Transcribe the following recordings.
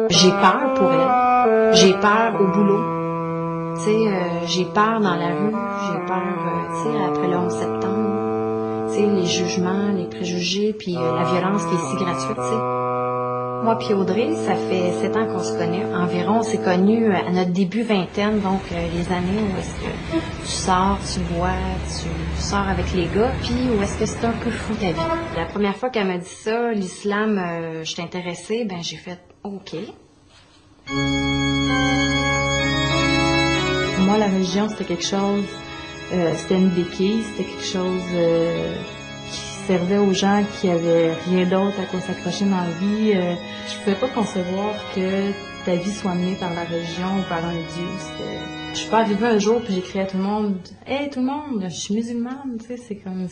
J'ai peur pour elle. J'ai peur au boulot. Tu sais, j'ai peur dans la rue. J'ai peur, tu sais, après le 11 septembre. Tu sais, les jugements, les préjugés, puis la violence qui est si gratuite, tu sais. Moi puis Audrey, ça fait 7 ans qu'on se connaît. Environ, on s'est connus à notre début vingtaine, donc les années où est-ce que tu sors, tu bois, tu sors avec les gars, puis où est-ce que c'est un peu fou ta vie. La première fois qu'elle m'a dit ça, l'islam, je suis intéressée, ben j'ai fait OK. Pour moi, la religion, c'était quelque chose, c'était une béquille, c'était quelque chose qui servait aux gens qui avaient rien d'autre à quoi s'accrocher dans la vie. Je pouvais pas concevoir que ta vie soit menée par la religion ou par un Dieu. Je suis pas arrivée un jour puis j'ai crié à tout le monde, « Hey, tout le monde, je suis musulmane! » Tu sais, c'est comme,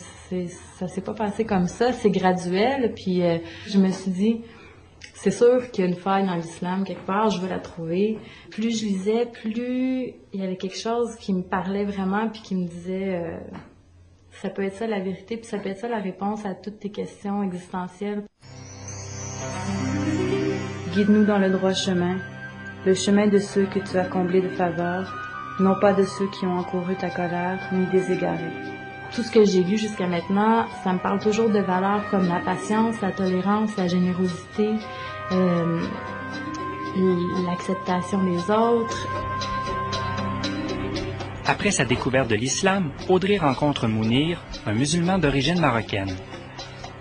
ça s'est pas passé comme ça, c'est graduel. Puis je me suis dit, c'est sûr qu'il y a une faille dans l'islam quelque part, je veux la trouver. Plus je lisais, plus il y avait quelque chose qui me parlait vraiment puis qui me disait ça peut être ça la vérité puis ça peut être ça la réponse à toutes tes questions existentielles. Guide-nous dans le droit chemin, le chemin de ceux que tu as comblés de faveurs, non pas de ceux qui ont encouru ta colère ni des égarés. Tout ce que j'ai lu jusqu'à maintenant, ça me parle toujours de valeurs comme la patience, la tolérance, la générosité, l'acceptation des autres. Après sa découverte de l'islam, Audrey rencontre Mounir, un musulman d'origine marocaine.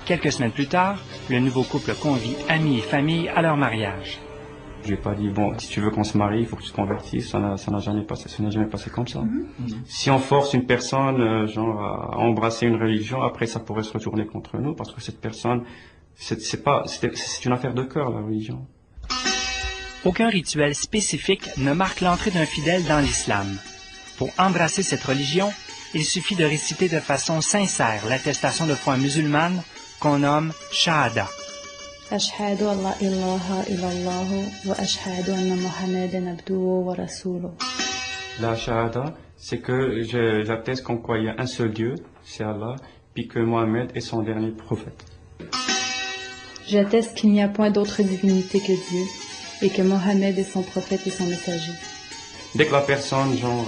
Quelques semaines plus tard, le nouveau couple convie amis et famille à leur mariage. Je lui ai pas dit, bon, si tu veux qu'on se marie, il faut que tu te convertisses. Ça n'a jamais passé comme ça. Si on force une personne, genre, à embrasser une religion, après, ça pourrait se retourner contre nous, parce que cette personne, c'est une affaire de cœur, la religion. Aucun rituel spécifique ne marque l'entrée d'un fidèle dans l'islam. Pour embrasser cette religion, il suffit de réciter de façon sincère l'attestation de foi musulmane qu'on nomme Shahada. Ashhadu an la ilaha illallah wa ashhadu anna Muhammadan abduhu wa rasuluh. La Shahada, c'est que j'atteste qu'en quoi il y a un seul Dieu, c'est Allah, puis que Mohammed est son dernier prophète. J'atteste qu'il n'y a point d'autre divinité que Dieu, et que Mohammed est son prophète et son messager. Dès que la personne, genre,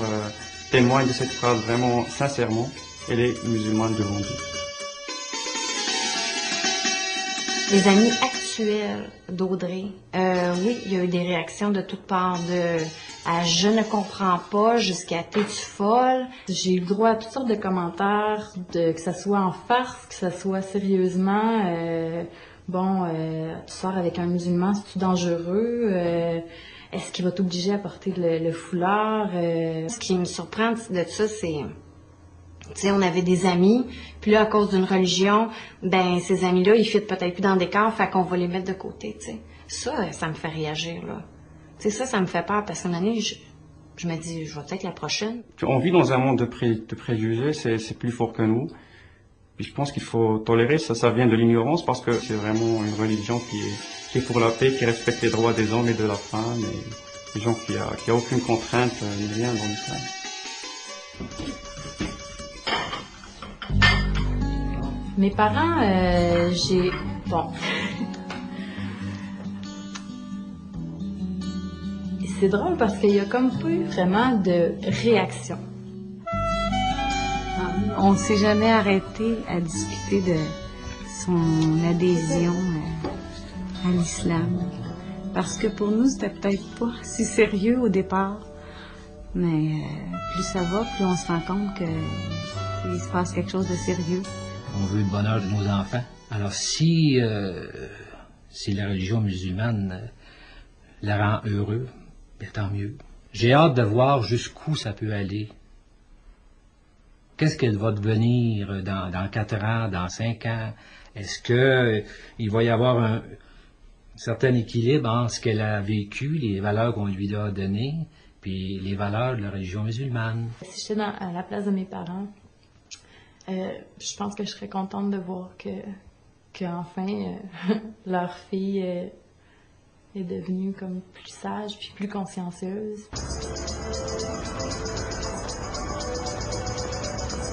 témoigne de cette phrase vraiment sincèrement, elle est musulmane devant Dieu. Les amis actuels d'Audrey, oui, il y a eu des réactions de toutes parts, à je ne comprends pas jusqu'à t'es-tu folle. J'ai eu le droit à toutes sortes de commentaires, que ça soit en farce, que ça soit sérieusement. Tu sors avec un musulman, c'est-tu dangereux? Est-ce qu'il va t'obliger à porter le foulard? Ce qui me surprend de ça, c'est... Tu sais, on avait des amis, puis là, à cause d'une religion, ben ces amis-là, ils fitent peut-être plus dans le décor, fait qu'on va les mettre de côté, tu sais. Ça me fait réagir, là. Tu sais, ça me fait peur, parce qu'une année, je me dis, je vais peut-être la prochaine. On vit dans un monde de préjugés, c'est plus fort que nous. Puis je pense qu'il faut tolérer, ça vient de l'ignorance, parce que c'est vraiment une religion qui est pour la paix, qui respecte les droits des hommes et de la femme, et des gens qui a aucune contrainte, ni rien dans l'islam. Mes parents, c'est drôle parce qu'il y a comme pas eu vraiment de réaction. On ne s'est jamais arrêté à discuter de son adhésion à l'islam. Parce que pour nous, c'était peut-être pas si sérieux au départ. Mais plus ça va, plus on se rend compte qu'il se passe quelque chose de sérieux. On veut le bonheur de nos enfants. Alors si la religion musulmane la rend heureux, bien tant mieux. J'ai hâte de voir jusqu'où ça peut aller. Qu'est-ce qu'elle va devenir dans 4 ans, dans 5 ans? Est-ce qu'il va y avoir un certain équilibre entre ce qu'elle a vécu, les valeurs qu'on lui a données, puis les valeurs de la religion musulmane? Si j'étais à la place de mes parents, je pense que je serais contente de voir qu'enfin leur fille est devenue comme plus sage puis plus consciencieuse.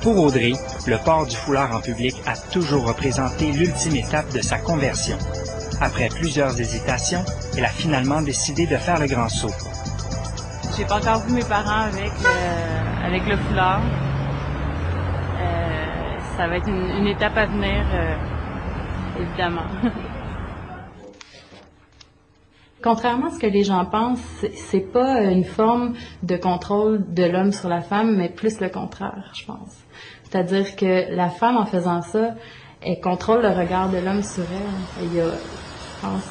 Pour Audrey, le port du foulard en public a toujours représenté l'ultime étape de sa conversion. Après plusieurs hésitations, elle a finalement décidé de faire le grand saut. J'ai pas encore vu mes parents avec le foulard. Ça va être une étape à venir, évidemment. Contrairement à ce que les gens pensent, c'est pas une forme de contrôle de l'homme sur la femme, mais plus le contraire, je pense. C'est-à-dire que la femme, en faisant ça, elle contrôle le regard de l'homme sur elle. Il y a, je pense,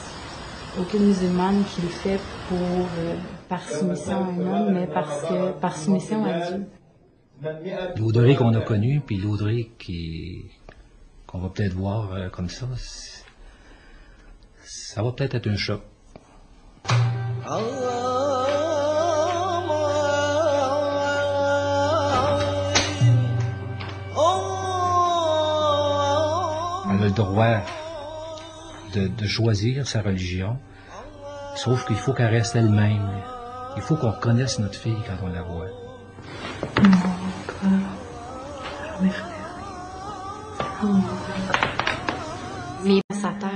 aucune musulmane qui le fait par soumission à un homme, mais par soumission à Dieu. L'Audrey qu'on a connue, puis l'Audrey qu'on va peut-être voir comme ça va peut-être être un choc. Elle a le droit de choisir sa religion, sauf qu'il faut qu'elle reste elle-même. Il faut qu'on reconnaisse notre fille quand on la voit. Mais sa terre.